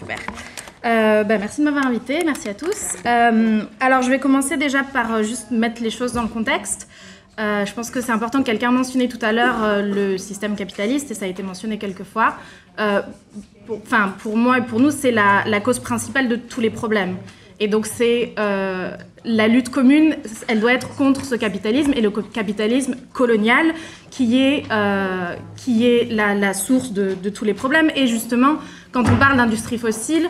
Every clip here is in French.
super. Merci de m'avoir invité, merci à tous. Alors je vais commencer déjà par juste mettre les choses dans le contexte. Je pense que c'est important, quelqu'un mentionnait tout à l'heure le système capitaliste, et ça a été mentionné quelques fois. Pour moi et pour nous, c'est la cause principale de tous les problèmes. Et donc c'est la lutte commune, elle doit être contre ce capitalisme, et le capitalisme colonial qui est la source de tous les problèmes. Et justement, quand on parle d'industrie fossile,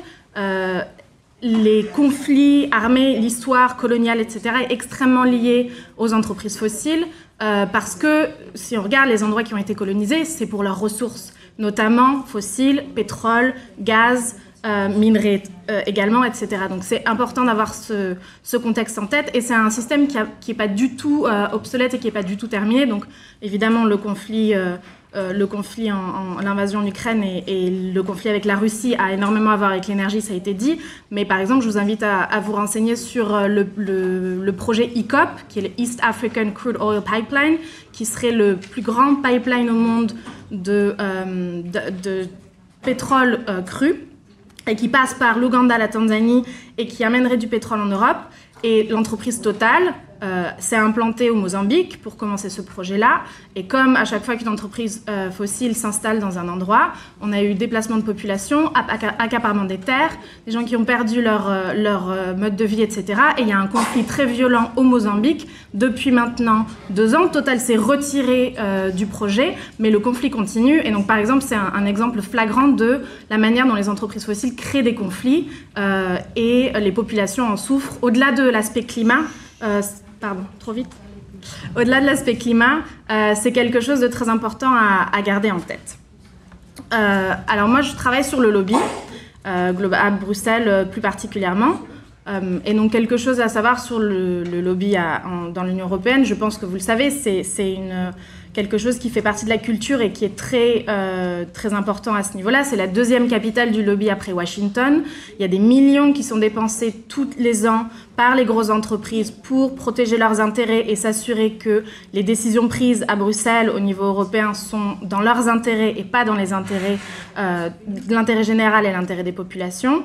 les conflits armés, l'histoire coloniale, etc., est extrêmement liée aux entreprises fossiles, parce que si on regarde les endroits qui ont été colonisés, c'est pour leurs ressources, notamment fossiles, pétrole, gaz, minerais également, etc. Donc c'est important d'avoir ce contexte en tête, et c'est un système qui n'est pas du tout obsolète et qui n'est pas du tout terminé. Donc évidemment le conflit l'invasion en Ukraine et le conflit avec la Russie a énormément à voir avec l'énergie, ça a été dit. Mais par exemple, je vous invite à vous renseigner sur le projet EACOP, qui est le East African Crude Oil Pipeline, qui serait le plus grand pipeline au monde de pétrole cru, et qui passe par l'Ouganda, la Tanzanie, et qui amènerait du pétrole en Europe. Et l'entreprise Total s'est implantée au Mozambique pour commencer ce projet-là. Et comme à chaque fois qu'une entreprise fossile s'installe dans un endroit, on a eu déplacement de population, accaparement des terres, des gens qui ont perdu leur mode de vie, etc. Et il y a un conflit très violent au Mozambique depuis maintenant 2 ans. Total s'est retiré du projet, mais le conflit continue. Et donc, par exemple, c'est un exemple flagrant de la manière dont les entreprises fossiles créent des conflits et les populations en souffrent. Au-delà de l'aspect climat, au-delà de l'aspect climat, c'est quelque chose de très important à garder en tête. Alors moi, je travaille sur le lobby, à Bruxelles plus particulièrement. Et donc quelque chose à savoir sur le lobby dans l'Union européenne, je pense que vous le savez, c'est quelque chose qui fait partie de la culture et qui est très important à ce niveau-là. C'est la 2e capitale du lobby après Washington. Il y a des millions qui sont dépensés tous les ans par les grosses entreprises pour protéger leurs intérêts et s'assurer que les décisions prises à Bruxelles au niveau européen sont dans leurs intérêts et pas dans les intérêts l'intérêt général et l'intérêt des populations.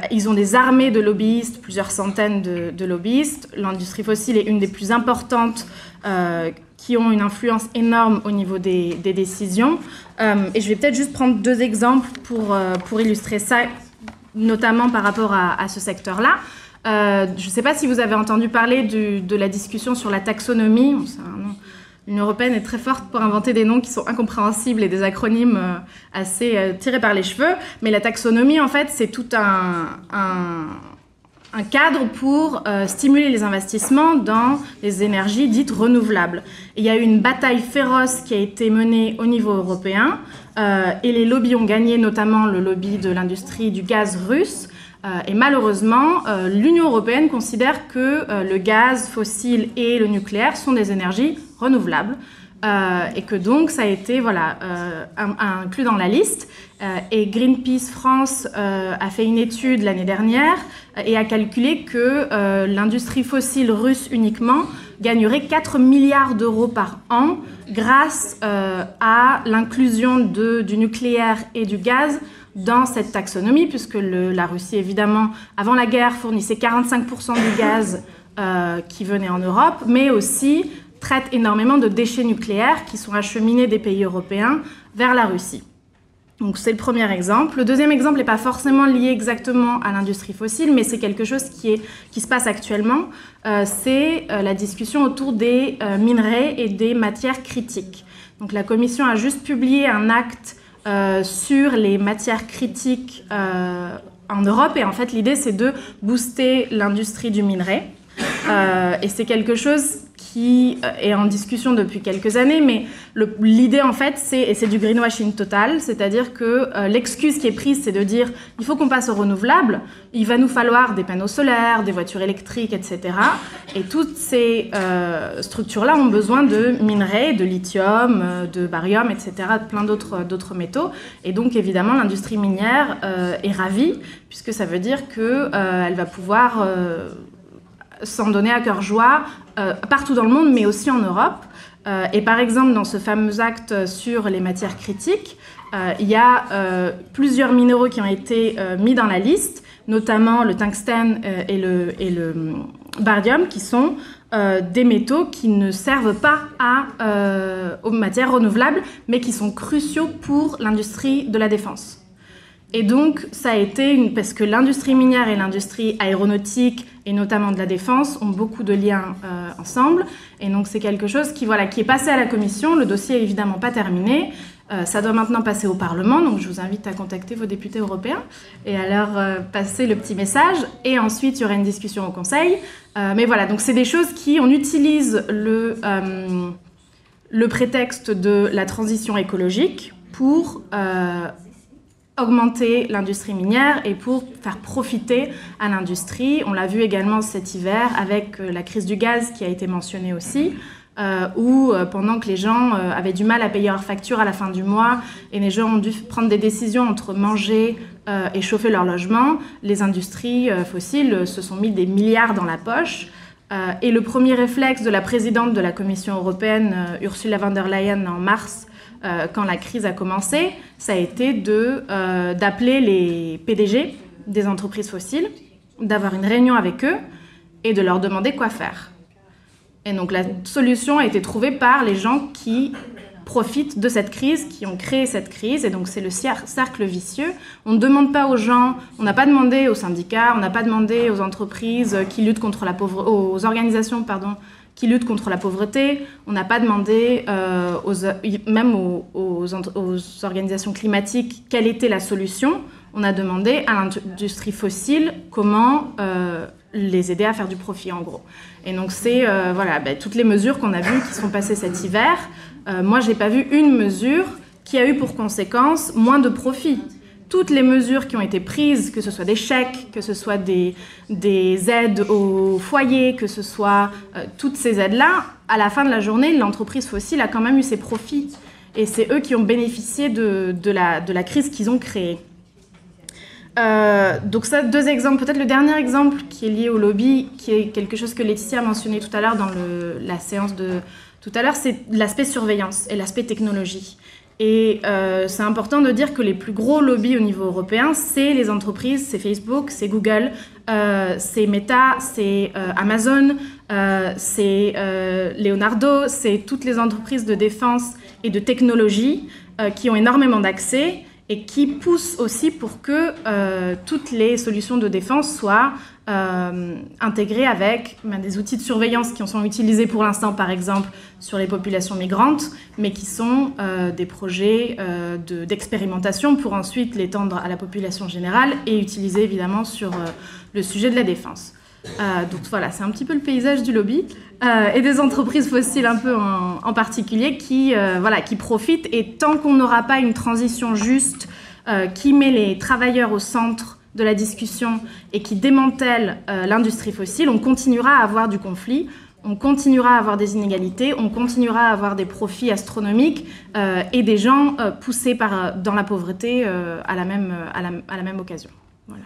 Ils ont des armées de lobbyistes, plusieurs centaines de lobbyistes. L'industrie fossile est une des plus importantes qui ont une influence énorme au niveau des décisions. Et je vais peut-être juste prendre 2 exemples pour illustrer ça, notamment par rapport à ce secteur-là. Je ne sais pas si vous avez entendu parler de la discussion sur la taxonomie. L'Union européenne est très forte pour inventer des noms qui sont incompréhensibles et des acronymes assez tirés par les cheveux. Mais la taxonomie, en fait, c'est tout un cadre pour stimuler les investissements dans les énergies dites renouvelables. Et il y a eu une bataille féroce qui a été menée au niveau européen et les lobbies ont gagné, notamment le lobby de l'industrie du gaz russe. Et malheureusement, l'Union européenne considère que le gaz fossile et le nucléaire sont des énergies renouvelables et que donc ça a été inclus dans la liste. Et Greenpeace France a fait une étude l'année dernière et a calculé que l'industrie fossile russe uniquement gagnerait 4 milliards d'euros par an grâce à l'inclusion du nucléaire et du gaz dans cette taxonomie, puisque la Russie, évidemment, avant la guerre, fournissait 45% du gaz qui venait en Europe, mais aussi traite énormément de déchets nucléaires qui sont acheminés des pays européens vers la Russie. Donc c'est le premier exemple. Le deuxième exemple n'est pas forcément lié exactement à l'industrie fossile, mais c'est quelque chose qui se passe actuellement. C'est la discussion autour des minerais et des matières critiques. Donc la Commission a juste publié un acte sur les matières critiques en Europe. Et en fait, l'idée, c'est de booster l'industrie du minerai. Et c'est quelque chose qui est en discussion depuis quelques années, mais l'idée, en fait, c'est du greenwashing total, c'est-à-dire que l'excuse qui est prise, c'est de dire il faut qu'on passe au renouvelable, il va nous falloir des panneaux solaires, des voitures électriques, etc. Et toutes ces structures-là ont besoin de minerais, de lithium, de barium, etc., de plein d'autres métaux. Et donc, évidemment, l'industrie minière est ravie, puisque ça veut dire qu'elle va pouvoir s'en donner à cœur joie partout dans le monde, mais aussi en Europe. Et par exemple, dans ce fameux acte sur les matières critiques, il y a plusieurs minéraux qui ont été mis dans la liste, notamment le tungstène et le barium, qui sont des métaux qui ne servent pas aux matières renouvelables, mais qui sont cruciaux pour l'industrie de la défense. Et donc, ça a été parce que l'industrie minière et l'industrie aéronautique, et notamment de la défense, ont beaucoup de liens ensemble. Et donc, c'est quelque chose qui est passé à la Commission. Le dossier n'est évidemment pas terminé. Ça doit maintenant passer au Parlement. Donc, je vous invite à contacter vos députés européens et à leur passer le petit message. Et ensuite, il y aura une discussion au Conseil. Mais voilà, donc c'est des choses on utilise le prétexte de la transition écologique pour augmenter l'industrie minière et pour faire profiter à l'industrie. On l'a vu également cet hiver avec la crise du gaz qui a été mentionnée aussi, où pendant que les gens avaient du mal à payer leurs factures à la fin du mois et les gens ont dû prendre des décisions entre manger et chauffer leur logement, les industries fossiles se sont mis des milliards dans la poche. Et le premier réflexe de la présidente de la Commission européenne, Ursula von der Leyen, en mars, quand la crise a commencé, ça a été d'appeler les PDG des entreprises fossiles, d'avoir une réunion avec eux et de leur demander quoi faire. Et donc la solution a été trouvée par les gens qui profitent de cette crise, qui ont créé cette crise, et donc c'est le cercle vicieux. On ne demande pas aux gens, on n'a pas demandé aux syndicats, on n'a pas demandé aux entreprises qui luttent contre la pauvreté, aux organisations, qui luttent contre la pauvreté. On n'a pas demandé même aux organisations climatiques quelle était la solution. On a demandé à l'industrie fossile comment les aider à faire du profit, en gros. Et donc, c'est toutes les mesures qu'on a vues qui sont passées cet hiver. Moi, je n'ai pas vu une mesure qui a eu pour conséquence moins de profit. Toutes les mesures qui ont été prises, que ce soit des chèques, que ce soit des aides aux foyers, que ce soit toutes ces aides-là, à la fin de la journée, l'entreprise fossile a quand même eu ses profits. Et c'est eux qui ont bénéficié de la crise qu'ils ont créée. Donc ça, 2 exemples. Peut-être le dernier exemple qui est lié au lobby, qui est quelque chose que Laetitia a mentionné tout à l'heure dans la séance de tout à l'heure, c'est l'aspect surveillance et l'aspect technologie. Et c'est important de dire que les plus gros lobbies au niveau européen, c'est les entreprises, c'est Facebook, c'est Google, c'est Meta, c'est Amazon, c'est Leonardo, c'est toutes les entreprises de défense et de technologie qui ont énormément d'accès et qui poussent aussi pour que toutes les solutions de défense soient intégrées avec des outils de surveillance qui sont utilisés pour l'instant, par exemple, sur les populations migrantes, mais qui sont des projets d'expérimentation pour ensuite l'étendre à la population générale et utiliser évidemment sur le sujet de la défense. Donc voilà, c'est un petit peu le paysage du lobby et des entreprises fossiles un peu en particulier qui profitent. Et tant qu'on n'aura pas une transition juste qui met les travailleurs au centre de la discussion et qui démantèle l'industrie fossile, on continuera à avoir du conflit, on continuera à avoir des inégalités, on continuera à avoir des profits astronomiques et des gens poussés dans la pauvreté à la même occasion. Voilà.